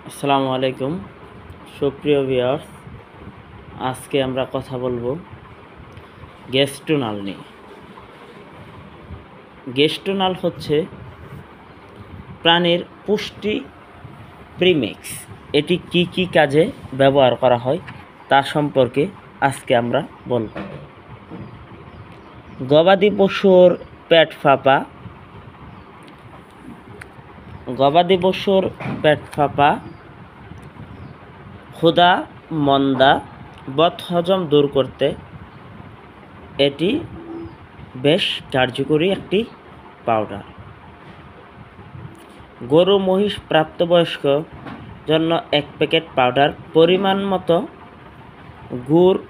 আসসালামু আলাইকুম সুপ্রিয় ভিউয়ার্স, আজকে আমরা কথা বলবো গ্যাস্ট্রোনাল নিয়ে। গ্যাস্ট্রোনাল হচ্ছে প্রাণীর পুষ্টি প্রিমিক্স। এটি কি কি কাজে ব্যবহার করা হয় তা সম্পর্কে আজকে আমরা বলব। গবাদি পশুর পেট ফাঁপা, ক্ষুধা মন্দা, বদহজম দূর করতে এটি বেশ কার্যকরী একটি পাউডার। গরু মহিষ প্রাপ্তবয়স্ক জন্য 1 প্যাকেট পাউডার পরিমাণ মতো গুড়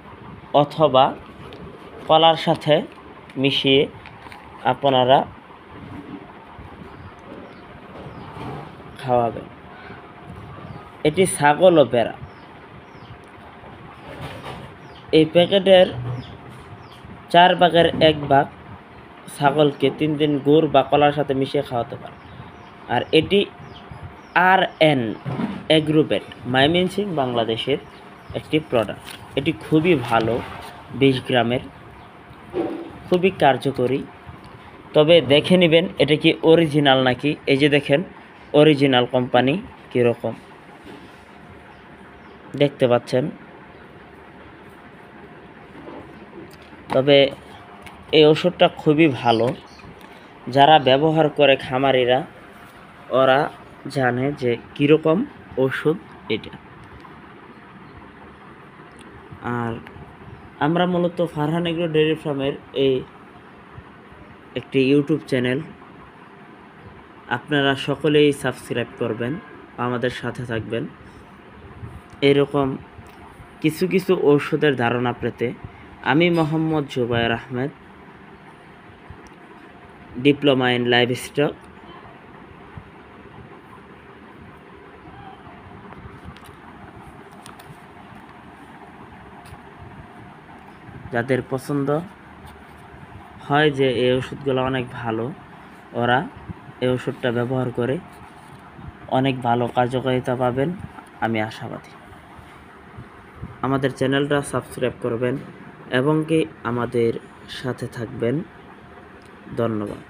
অথবা কলার সাথে মিশিয়ে আপনারা খাওয়াবেন। এটি ছাগল ও ভেড়া। এই প্যাকেটের 4 ভাগের 1 ভাগ ছাগলকে 3 দিন গুড় বা কলার সাথে মিশিয়ে খাওয়াতে পারে। আর এটি RN এগ্রোভেট মাইমেনসিং বাংলাদেশের একটি প্রোডাক্ট। এটি খুবই ভালো, 20 গ্রামের, খুবই কার্যকরী। তবে দেখে নেবেন এটা কি অরিজিনাল নাকি। এই যে দেখেন অরিজিনাল কোম্পানি কীরকম দেখতে পাচ্ছেন। তবে এই ওষুধটা খুবই ভালো। যারা ব্যবহার করে খামারিরা, ওরা জানে যে কীরকম ওষুধ এটা। আর আমরা মূলত ফারহান এগ্রো ডেইরি ফার্মের এই একটি ইউটিউব চ্যানেল, আপনারা সকলেই সাবস্ক্রাইব করবেন, আমাদের সাথে থাকবেন। এরকম কিছু কিছু ওষুধের ধারণা পেতে আমি Mohammad Zubair Ahmed, diploma in livestock, যাদের পছন্দ হয় যে এই ওষুধগুলো অনেক ভালো, ওরা এই ওষুধটা ব্যবহার করে অনেক ভালো কার্যকারিতা পাবেন, আমি আশাবাদী। আমাদের চ্যানেলটা সাবস্ক্রাইব করবেন এবং কি আমাদের সাথে থাকবেন। ধন্যবাদ।